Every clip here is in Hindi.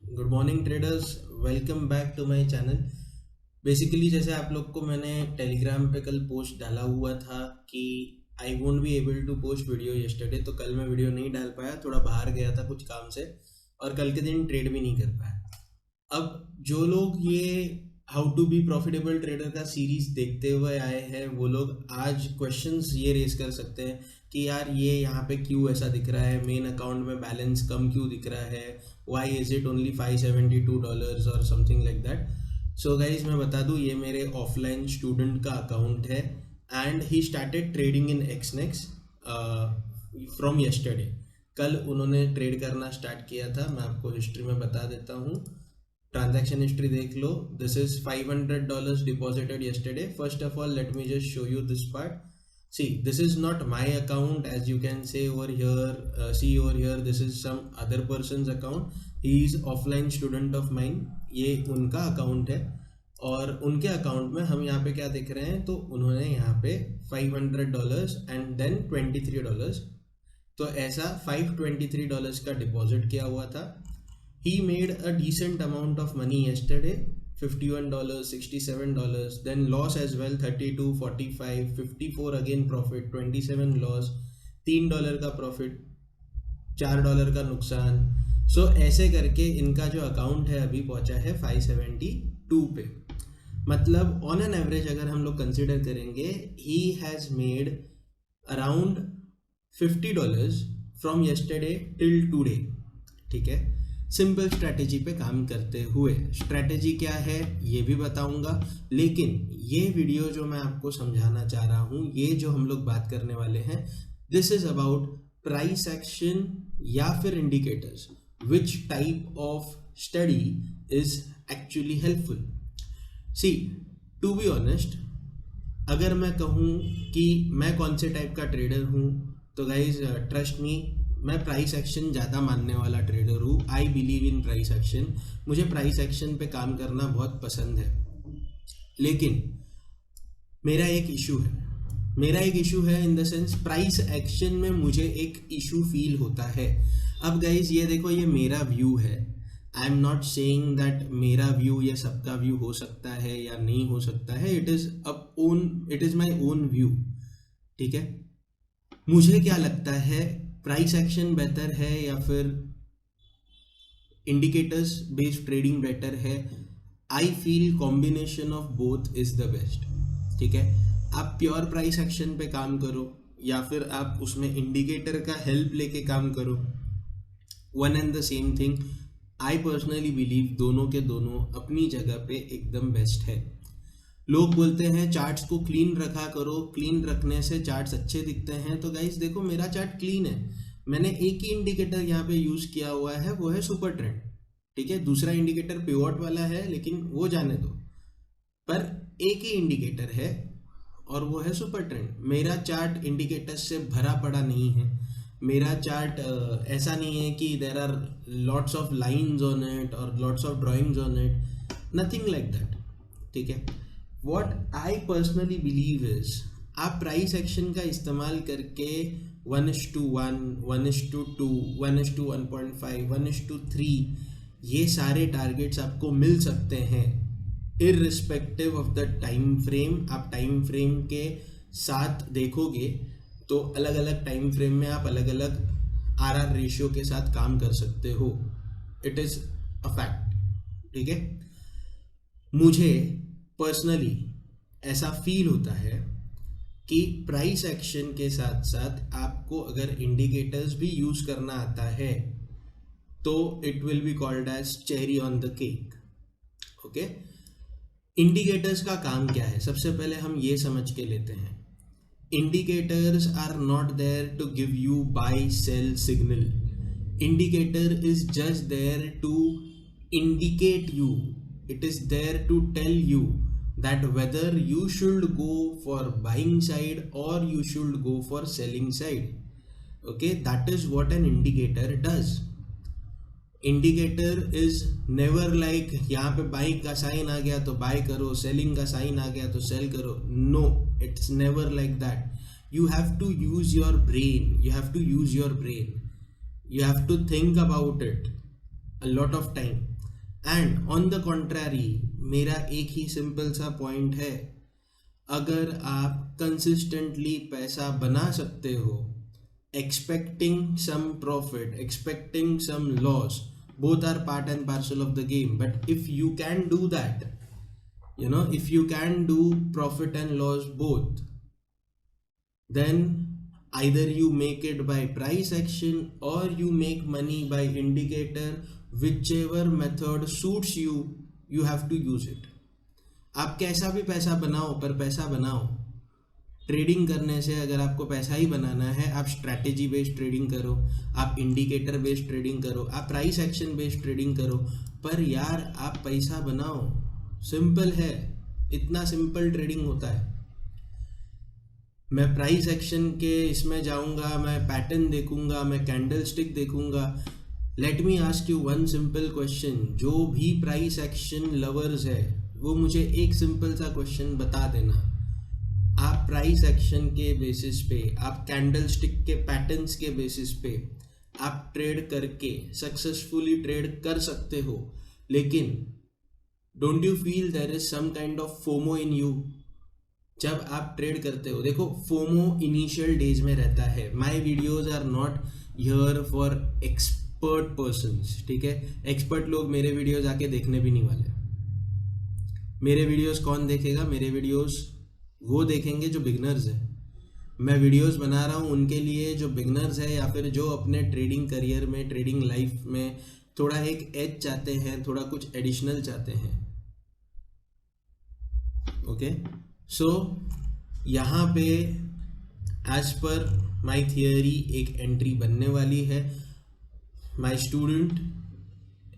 Good morning traders, welcome back to my channel. Basically जैसे आप लोग को मैंने टेलीग्राम पे कल पोस्ट डाला हुआ था कि I won't be able to post video yesterday, तो कल मैं वीडियो नहीं डाल पाया, थोड़ा बाहर गया था कुछ काम से और कल के दिन ट्रेड भी नहीं कर पाया। अब जो लोग ये how to be profitable trader का सीरीज देखते हुए आए हैं वो लोग आज क्वेश्चंस ये रेज कर सकते हैं कि यार ये यहाँ पे क्यों ऐसा दिख रहा है, मेन अकाउंट में बैलेंस कम क्यों दिख रहा है, वाई इज इट ओनली $572 और something like that. So guys मैं बता दूँ, ये मेरे ऑफलाइन स्टूडेंट का अकाउंट है and he started trading in Exness from yesterday. कल उन्होंने ट्रेड करना स्टार्ट किया था। मैं आपको हिस्ट्री में बता देता हूँ, ट्रांजैक्शन हिस्ट्री देख लो। This is $500 deposited yesterday. First of all, let me just show you this part. See, this is not my account, as you can say over here. See over here, this is some other person's account. He is offline student of mine. ये उनका अकाउंट है और उनके अकाउंट में हम यहाँ पे क्या देख रहे हैं, तो उन्होंने यहाँ पे $500 एंड देन $23, तो ऐसा $523 का डिपॉजिट किया हुआ था। He made a decent amount of money yesterday, $51, $67, then loss as well, 32, 45, 54 again profit, 27 loss, $3 का प्रॉफिट, $4 का नुकसान। सो ऐसे करके इनका जो अकाउंट है अभी पहुंचा है 572 पे। मतलब ऑन एन एवरेज अगर हम लोग कंसिडर करेंगे, he has made around $50 from yesterday till today. ठीक है, सिंपल स्ट्रैटेजी पे काम करते हुए। स्ट्रैटेजी क्या है ये भी बताऊंगा, लेकिन ये वीडियो जो मैं आपको समझाना चाह रहा हूँ, ये जो हम लोग बात करने वाले हैं, this is about price action या फिर indicators. Which type of study is actually helpful. See, to be honest, अगर मैं कहूँ कि मैं कौन से टाइप का ट्रेडर हूँ, तो गाइज ट्रस्ट मी, मैं प्राइस एक्शन ज़्यादा मानने वाला ट्रेडर हूँ। I believe in price action. मुझे प्राइस एक्शन पे काम करना बहुत पसंद है, लेकिन मेरा एक इशू है in the sense, price action में मुझे एक इशू फील होता है। अब गाइज ये देखो, ये मेरा व्यू है। I am not saying that मेरा व्यू या सबका व्यू हो सकता है या नहीं हो सकता है। It is my own view. ठीक है, मुझे क्या लगता है, प्राइस एक्शन बेटर है या फिर इंडिकेटर्स बेस्ड ट्रेडिंग बेटर है। I feel combination of both is the best. ठीक है, आप प्योर प्राइस एक्शन पे काम करो या फिर आप उसमें इंडिकेटर का हेल्प लेके काम करो, one and the same thing. I personally believe दोनों के दोनों अपनी जगह पे एकदम बेस्ट है। लोग बोलते हैं चार्ट्स को क्लीन रखा करो, क्लीन रखने से चार्ट्स अच्छे दिखते हैं। तो गाइस देखो, मेरा चार्ट क्लीन है। मैंने एक ही इंडिकेटर यहाँ पे यूज़ किया हुआ है, वो है सुपर ट्रेंड। ठीक है, दूसरा इंडिकेटर पिवोट वाला है, लेकिन वो जाने दो, पर एक ही इंडिकेटर है और वो है सुपर ट्रेंड। मेरा चार्ट इंडिकेटर्स से भरा पड़ा नहीं है। मेरा चार्ट ऐसा नहीं है कि there are lots of lines on it और lots of drawings on it, nothing like that. ठीक है, What I personally believe is, आप प्राइस एक्शन का इस्तेमाल करके 1:1, 1:2, 1:1.5, 1:3 ये सारे टारगेट्स आपको मिल सकते हैं, irrespective of the time frame. आप टाइम फ्रेम के साथ देखोगे तो अलग अलग टाइम फ्रेम में आप अलग अलग RR रेशियो के साथ काम कर सकते हो। It is a fact. ठीक है, मुझे पर्सनली ऐसा फील होता है कि प्राइस एक्शन के साथ साथ आपको अगर इंडिकेटर्स भी यूज करना आता है तो it will be called as cherry on the cake. Okay, indicators का काम क्या है, सबसे पहले हम ये समझ के लेते हैं। Indicators are not there to give you buy sell signal. Indicator is just there to indicate you. It is there to tell you that whether you should go for buying side or you should go for selling side. Okay, that is what an indicator does. Indicator is never like यहाँ पे बाई का साइन आ गया तो बाय करो, सेलिंग का साइन आ गया तो सेल करो। No, it's never like that. You have to use your brain. You have to use your brain. You have to think about it a lot of time. And on the contrary मेरा एक ही सिंपल सा पॉइंट है, अगर आप कंसिस्टेंटली पैसा बना सकते हो, expecting some profit, expecting some loss, both are part and parcel of the game, but if you can do that, if you can do profit and loss both, then either you make it by price action or you make money by indicator. Whichever method suits you, you have to use it. आप कैसा भी पैसा बनाओ, पर पैसा बनाओ। ट्रेडिंग करने से अगर आपको पैसा ही बनाना है, आप स्ट्रैटेजी बेस्ड ट्रेडिंग करो, आप इंडिकेटर बेस्ड ट्रेडिंग करो, आप प्राइस एक्शन बेस्ड ट्रेडिंग करो, पर यार आप पैसा बनाओ। सिंपल है, इतना सिंपल ट्रेडिंग होता है। मैं प्राइस एक्शन के इसमें जाऊंगा, मैं पैटर्न देखूंगा, मैं कैंडल स्टिक देखूंगा। Let me ask you one simple question, जो भी प्राइस एक्शन लवर्स है वो मुझे एक सिंपल सा क्वेश्चन बता देना, आप प्राइस एक्शन के बेसिस पे, आप कैंडल स्टिक के पैटर्न्स के बेसिस पे आप ट्रेड करके सक्सेसफुली ट्रेड कर सकते हो, लेकिन don't you feel there is some kind of FOMO in you जब आप ट्रेड करते हो? देखो, फोमो इनिशियल डेज में रहता है। My videos are not here for expert persons, ठीक है? एक्सपर्ट लोग मेरे वीडियोस आके देखने भी नहीं वाले। मेरे वीडियोस कौन देखेगा? मेरे वीडियोस वो देखेंगे जो बिगनर्स है। मैं वीडियोस बना रहा हूँ उनके लिए जो बिगनर्स है, या फिर जो अपने ट्रेडिंग करियर में, ट्रेडिंग लाइफ में थोड़ा एक एज चाहते हैं, थोड़ा कुछ एडिशनल चाहते हैं। ओके, सो यहाँ पे एज पर माय थियरी एक एंट्री बनने वाली है। My student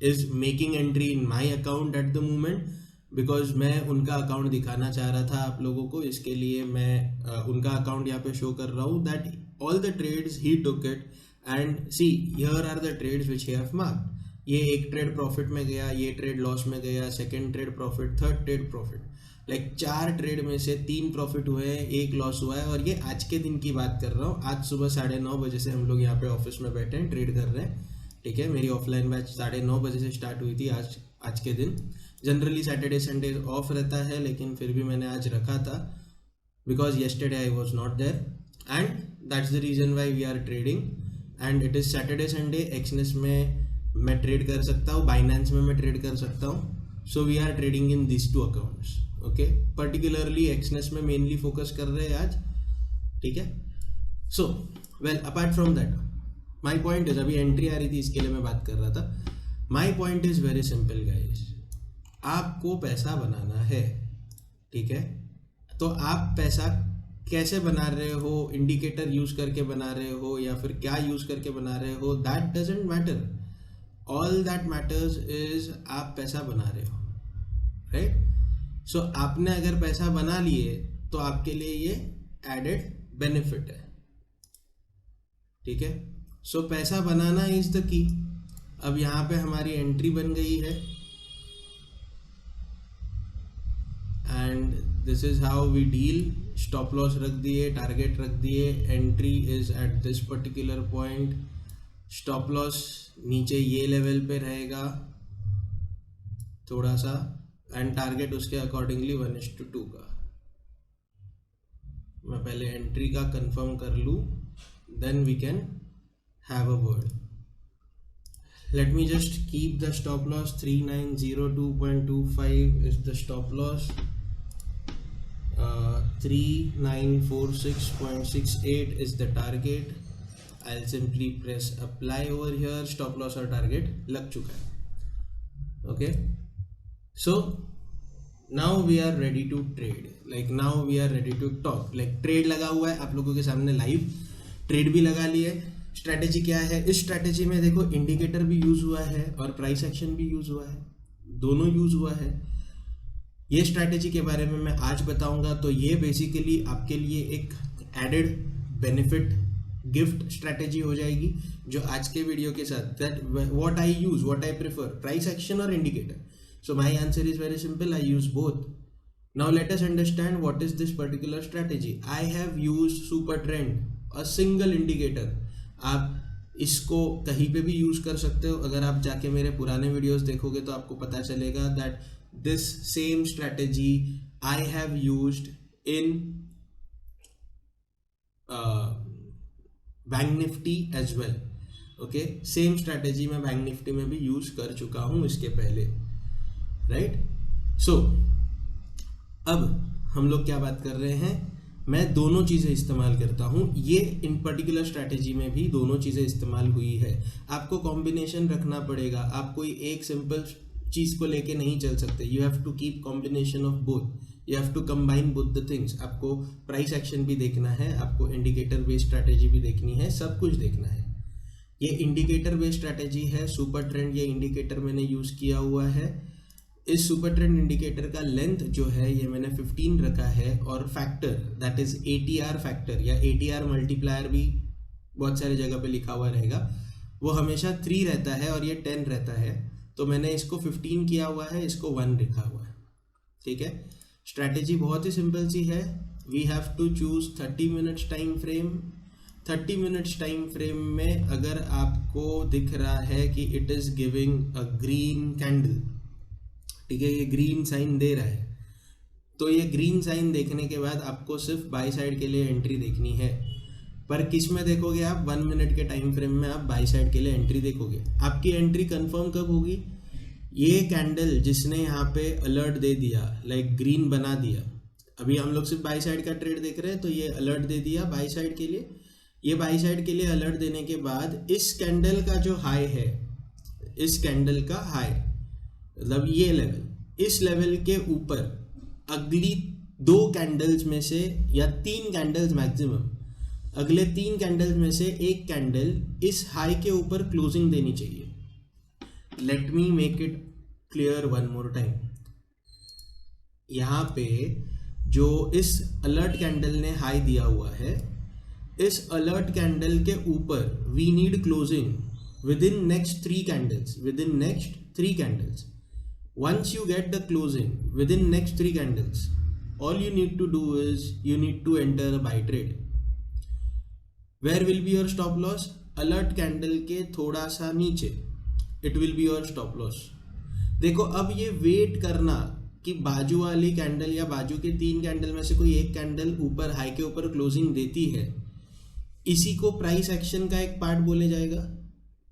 is making entry in my account at the moment, because मैं उनका अकाउंट दिखाना चाह रहा था आप लोगों को, इसके लिए मैं उनका अकाउंट यहाँ पे शो कर रहा हूँ। That all the trades he took it and see here are the trades which he have marked. ये एक ट्रेड प्रॉफिट में गया, ये ट्रेड लॉस में गया, second trade profit, third trade profit. Like 4 trade में से 3 प्रॉफिट हुए हैं, 1 लॉस हुआ है। और ये आज के दिन की बात कर रहा हूँ। आज सुबह 9:30 बजे से हम लोग यहाँ पे ऑफिस में बैठे हैं, ट्रेड कर रहे हैं, ठीक है? मेरी ऑफलाइन बैच 9:30 बजे से स्टार्ट हुई थी आज के दिन। जनरली सैटरडे संडे ऑफ रहता है, लेकिन फिर भी मैंने आज रखा था because yesterday I was not there and that's the reason why we are trading. And it is Saturday Sunday. Exness में मैं ट्रेड कर सकता हूँ, बाइनेंस में मैं ट्रेड कर सकता हूँ। So we are trading in this 2 accounts. Okay, particularly Exness में मेनली फोकस कर रहे हैं आज, ठीक है? So well, apart from that my point is, अभी एंट्री आ रही थी इसके लिए मैं बात कर रहा था। My point is very simple guys, आपको पैसा बनाना है, ठीक है? तो आप पैसा कैसे बना रहे हो, इंडिकेटर यूज करके बना रहे हो या फिर क्या यूज करके बना रहे हो, that doesn't matter. All that matters is आप पैसा बना रहे हो, राइट? सो आपने अगर पैसा बना लिए तो आपके लिए ये एडेड बेनिफिट है, ठीक है? सो पैसा बनाना इज द की। अब यहाँ पे हमारी एंट्री बन गई है and this is how we deal. Stop loss रख दिए, टारगेट रख दिए, entry is at this particular point, stop loss नीचे ये लेवल पे रहेगा थोड़ा सा, एंड टारगेट उसके अकॉर्डिंगली 1:2 का। मैं पहले एंट्री का कंफर्म कर लूँ, then we can have a word. Let me just keep the stop loss 3902.25 is the stop loss, 3946.68 is the target. I'll simply press apply over here. Stop loss और target लग चुका है, okay? So now we are ready to trade, like now we are ready to talk, like trade लगा हुआ है आप लोगों के सामने, लाइव ट्रेड भी लगा लिए। स्ट्रैटेजी क्या है? इस स्ट्रैटेजी में देखो इंडिकेटर भी यूज हुआ है और प्राइस एक्शन भी यूज हुआ है, दोनों यूज हुआ है। ये स्ट्रैटेजी के बारे में मैं आज बताऊंगा। तो ये बेसिकली आपके लिए एक एडेड बेनिफिट गिफ्ट स्ट्रैटेजी हो जाएगी जो आज के वीडियो के साथ, that what I use, what I prefer, price action और indicator. So my answer is very simple, I use both. Now let us understand what is this particular strategy. I have used super trend, a single indicator. आप इसको कहीं पे भी यूज़ कर सकते हो। अगर आप जाके मेरे पुराने वीडियोस देखोगे तो आपको पता चलेगा that this same strategy I have used in Bank Nifty as well. Okay, same strategy मैं बैंक निफ्टी में भी यूज कर चुका हूं इसके पहले, राइट। सो अब हम लोग क्या बात कर रहे हैं, मैं दोनों चीज़ें इस्तेमाल करता हूं। ये इन पर्टिकुलर स्ट्रैटेजी में भी दोनों चीज़ें इस्तेमाल हुई है। आपको कॉम्बिनेशन रखना पड़ेगा, आप कोई एक सिंपल चीज़ को लेके नहीं चल सकते। You have to keep combination of both, you have to combine both the things. आपको प्राइस एक्शन भी देखना है, आपको इंडिकेटर बेस्ड स्ट्रैटेजी भी देखनी है, सब कुछ देखना है। ये इंडिकेटर बेस्ड स्ट्रैटेजी है, सुपर ट्रेंड ये इंडिकेटर मैंने यूज़ किया हुआ है। इस सुपर ट्रेंड इंडिकेटर का लेंथ जो है ये मैंने 15 रखा है, और factor that is ATR factor या ATR मल्टीप्लायर भी बहुत सारे जगह पे लिखा हुआ रहेगा, वो हमेशा 3 रहता है और ये 10 रहता है। तो मैंने इसको 15 किया हुआ है, इसको 1 लिखा हुआ है, ठीक है। स्ट्रैटेजी बहुत ही सिंपल सी है। We have to choose 30 minutes time frame. 30 minutes time frame में अगर आपको दिख रहा है कि it is giving a green candle, ठीक है, ये ग्रीन साइन दे रहा है, तो ये ग्रीन साइन देखने के बाद आपको सिर्फ बाई साइड के लिए एंट्री देखनी है। पर किस में देखोगे आप, 1 मिनट के टाइम फ्रेम में आप बाई साइड के लिए एंट्री देखोगे। आपकी एंट्री कंफर्म कब होगी, ये कैंडल जिसने यहाँ पे अलर्ट दे दिया, लाइक ग्रीन बना दिया। अभी हम लोग सिर्फ बाई साइड का ट्रेड देख रहे हैं, तो ये अलर्ट दे दिया बाई साइड के लिए। ये बाई साइड के लिए अलर्ट देने के बाद इस कैंडल का जो हाई है, इस कैंडल का हाई मतलब ये लेवल, इस लेवल के ऊपर अगली 2 कैंडल्स में से या 3 कैंडल्स मैक्सिमम, अगले 3 कैंडल्स में से एक कैंडल इस हाई के ऊपर क्लोजिंग देनी चाहिए। Let me make it clear one more time. यहाँ पे जो इस अलर्ट कैंडल ने हाई दिया हुआ है, इस अलर्ट कैंडल के ऊपर we need closing within next 3 candles, within next 3 candles. Once you get the closing within next 3 candles, all you need to do is you need to enter a buy trade. Where will be your stop loss? Alert candle के थोड़ा सा नीचे, it will be your stop loss. देखो अब ये वेट करना कि बाजू वाली कैंडल या बाजू के 3 कैंडल में से कोई एक कैंडल ऊपर हाई के ऊपर क्लोजिंग देती है, इसी को प्राइस एक्शन का एक पार्ट बोले जाएगा।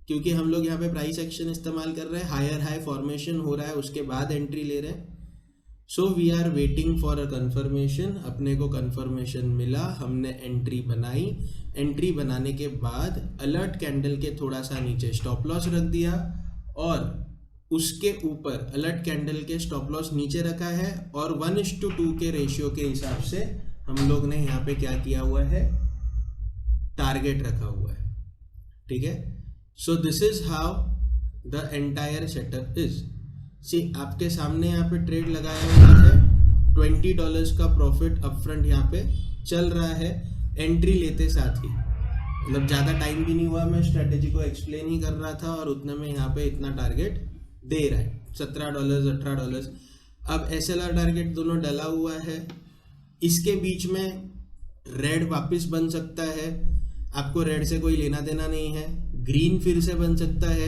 क्योंकि हम लोग यहाँ पे प्राइस एक्शन इस्तेमाल कर रहे हैं, हायर हाई फॉर्मेशन हो रहा है, उसके बाद एंट्री ले रहे हैं। So we are waiting for a confirmation. अपने को कंफर्मेशन मिला, हमने एंट्री बनाई। एंट्री बनाने के बाद अलर्ट कैंडल के थोड़ा सा नीचे स्टॉप लॉस रख दिया, और उसके ऊपर अलर्ट कैंडल के स्टॉप लॉस नीचे रखा है, और 1:2 के रेशियो के हिसाब से हम लोग ने यहाँ पे क्या किया हुआ है, टारगेट रखा हुआ है, ठीक है। So this is how the entire setup is. See, आपके सामने यहाँ पे ट्रेड लगाया हुआ है, $20 का प्रॉफिट अपफ्रंट यहाँ पे चल रहा है एंट्री लेते साथ ही। मतलब ज़्यादा टाइम भी नहीं हुआ, मैं स्ट्रेटेजी को एक्सप्लेन ही कर रहा था, और उतने में यहाँ पे इतना टारगेट दे रहा है, $17 $18। अब SLR टारगेट दोनों डला हुआ है, इसके बीच में रेड वापस बन सकता है, आपको रेड से कोई लेना देना नहीं है। ग्रीन फिर से बन सकता है।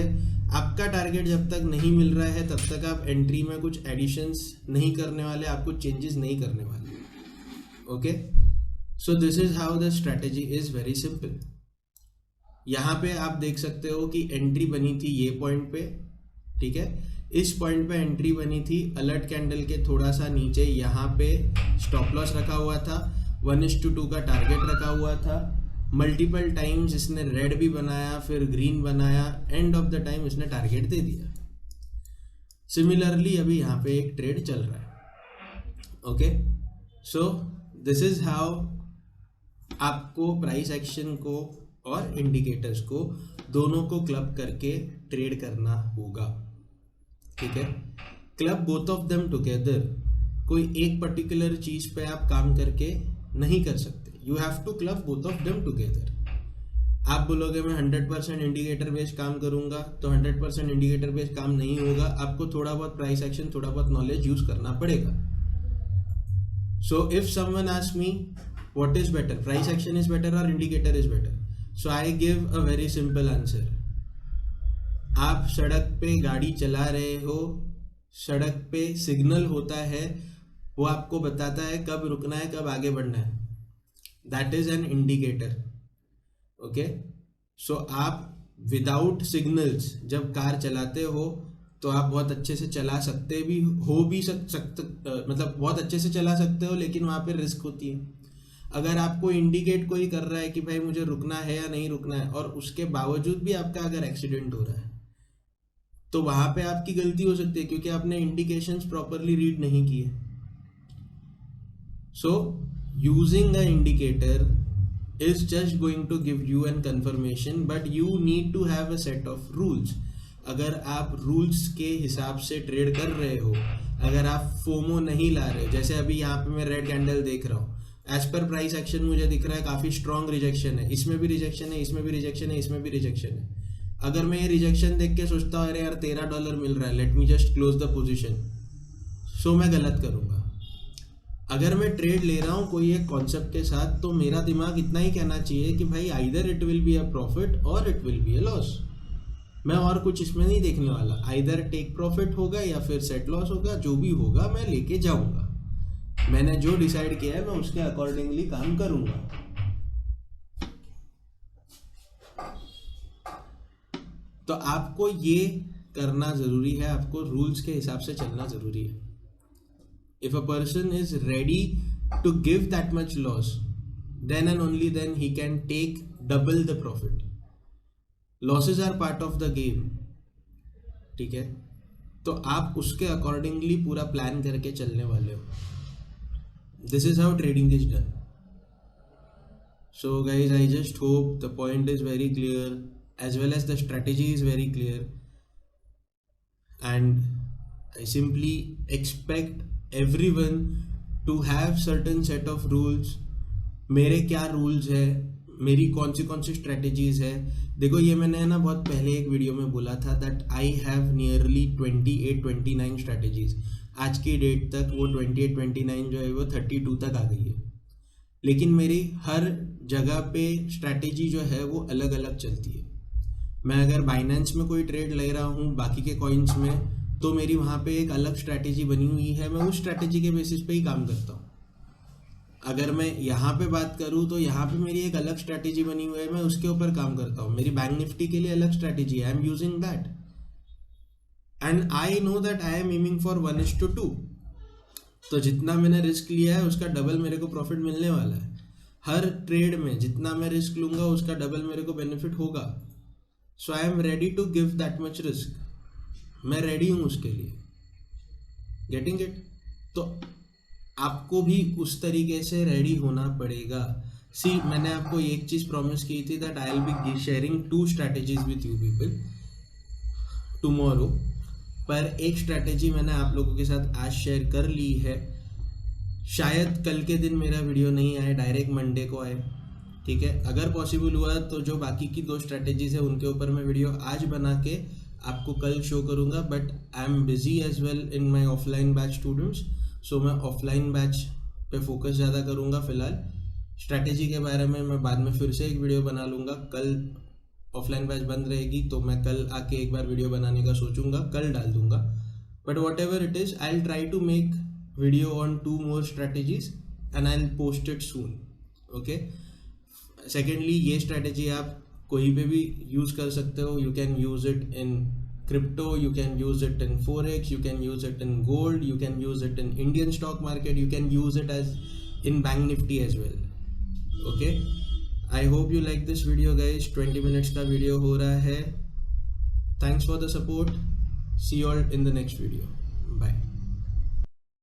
आपका टारगेट जब तक नहीं मिल रहा है तब तक आप एंट्री में कुछ एडिशंस नहीं करने वाले, आप कुछ चेंजेस नहीं करने वाले, okay. So this is how the strategy is very simple. यहाँ पे आप देख सकते हो कि एंट्री बनी थी ये पॉइंट पे, ठीक है। इस पॉइंट पे एंट्री बनी थी, अलर्ट कैंडल के थोड़ा सा नीचे यहाँ पे स्टॉप लॉस रखा हुआ था, 1:2 का टारगेट रखा हुआ था। मल्टीपल टाइम्स इसने रेड भी बनाया, फिर ग्रीन बनाया, एंड ऑफ द टाइम इसने टारगेट दे दिया। सिमिलरली अभी यहाँ पे एक ट्रेड चल रहा है, okay. So this is how आपको प्राइस एक्शन को और इंडिकेटर्स को दोनों को क्लब करके ट्रेड करना होगा, ठीक है। Club both of them together. कोई एक पर्टिकुलर चीज पे आप काम करके नहीं कर सकते, you have to club both of them together. आप बोलोगे मैं 100% इंडिकेटर बेस्ड काम करूंगा, तो 100% इंडिकेटर बेस्ड काम नहीं होगा, आपको थोड़ा बहुत प्राइस एक्शन, थोड़ा बहुत नॉलेज यूज करना पड़ेगा। So if someone asks me what is better, price action is better और indicator is better, so I give a very simple answer. आप सड़क पे गाड़ी चला रहे हो, सड़क पे सिग्नल होता है, वो आपको बताता है कब रुकना है, कब आगे बढ़ना है। That is an indicator. Okay, so आप विदाउट सिग्नल्स जब कार चलाते हो तो आप बहुत अच्छे से चला सकते भी हो, भी सकते मतलब बहुत अच्छे से चला सकते हो, लेकिन वहाँ पे रिस्क होती है। अगर आपको इंडिकेट कोई कर रहा है कि भाई मुझे रुकना है या नहीं रुकना है, और उसके बावजूद भी आपका अगर एक्सीडेंट हो रहा है, तो वहाँ पे आपकी गलती हो सकती है, क्योंकि आपने इंडिकेशंस प्रॉपरली रीड नहीं किए। So using a indicator is just going to give you an confirmation, but you need to have a set of rules. अगर आप रूल्स के हिसाब से ट्रेड कर रहे हो, अगर आप फोमो नहीं ला रहे हो, जैसे अभी यहाँ पे मैं रेड कैंडल देख रहा हूँ, एज पर प्राइस एक्शन मुझे दिख रहा है काफ़ी स्ट्रॉन्ग रिजेक्शन है, इसमें भी रिजेक्शन है, इसमें भी रिजेक्शन है, इसमें भी रिजेक्शन है। अगर मैं ये रिजेक्शन देख के सोचता हूँ अरे यार $13 मिल रहा है, let me just close the position, so मैं गलत करूँगा। अगर मैं ट्रेड ले रहा हूँ कोई एक कॉन्सेप्ट के साथ, तो मेरा दिमाग इतना ही कहना चाहिए कि भाई either it will be a profit और it will be a loss. मैं और कुछ इसमें नहीं देखने वाला, आइदर टेक प्रॉफिट होगा या फिर सेट लॉस होगा, जो भी होगा मैं लेके जाऊंगा। मैंने जो डिसाइड किया है मैं उसके अकॉर्डिंगली काम करूंगा। तो आपको ये करना ज़रूरी है, आपको रूल्स के हिसाब से चलना ज़रूरी है। If a person is ready to give that much loss, then and only then he can take double the profit. Losses are part of the game, ठीक है? तो आप उसके अकॉर्डिंगली पूरा प्लान करके चलने वाले हो। This is how trading is done. So guys, I just hope the point is very clear, as well as the strategy is very clear, and I simply expect everyone to have certain set of rules. मेरे क्या रूल्स है, मेरी कौन सी स्ट्रेटजीज है। देखो ये मैंने ना बहुत पहले एक वीडियो में बोला था that I have nearly 28-29 strategies. आज की डेट तक वो 28-29 जो है वो 32 तक आ गई है, लेकिन मेरी हर जगह पे स्ट्रेटजी जो है वो अलग अलग चलती है। मैं अगर बाइनेंस में कोई ट्रेड ले रहा हूँ बाकी के कॉइन्स में, तो मेरी वहाँ पे एक अलग स्ट्रैटेजी बनी हुई है, मैं उस स्ट्रैटेजी के बेसिस पे ही काम करता हूँ। अगर मैं यहाँ पे बात करूँ तो यहाँ पे मेरी एक अलग स्ट्रैटेजी बनी हुई है, मैं उसके ऊपर काम करता हूँ। मेरी बैंक निफ्टी के लिए अलग स्ट्रैटेजी है, I am using that, and I know that I am aiming for 1:2। तो जितना मैंने रिस्क लिया है उसका डबल मेरे को प्रॉफिट मिलने वाला है। हर ट्रेड में जितना मैं रिस्क लूंगा उसका डबल मेरे को बेनिफिट होगा। So I am ready to give that much risk, मैं रेडी हूँ उसके लिए। Getting it? तो आपको भी उस तरीके से रेडी होना पड़ेगा। सी, मैंने आपको एक चीज़ प्रॉमिस की थी that I will be sharing 2 strategies with you people tomorrow, पर एक स्ट्रैटेजी मैंने आप लोगों के साथ आज शेयर कर ली है। शायद कल के दिन मेरा वीडियो नहीं आए, डायरेक्ट मंडे को आए, ठीक है? अगर पॉसिबल हुआ तो जो बाकी की 2 स्ट्रैटेजीज है उनके ऊपर मैं वीडियो आज बना के आपको कल शो करूँगा, but I am busy as well in my offline batch students, so मैं ऑफलाइन बैच पे फोकस ज़्यादा करूँगा फिलहाल। स्ट्रैटेजी के बारे में मैं बाद में फिर से एक वीडियो बना लूँगा। कल ऑफलाइन बैच बंद रहेगी तो मैं कल आके एक बार वीडियो बनाने का सोचूंगा, कल डाल दूँगा। But whatever it is, I will try to make video on 2 more strategies and I will post it soon. Okay, secondly ये स्ट्रैटेजी आप कोई पे भी यूज़ कर सकते हो। You can use it in crypto, you can use it in forex, you can use it in gold, you can use it in Indian stock market, you can use it as in bank nifty as well. Okay, I hope you like this video guys। 20 minutes का वीडियो हो रहा है। Thanks for the support, see you all in the next video, bye।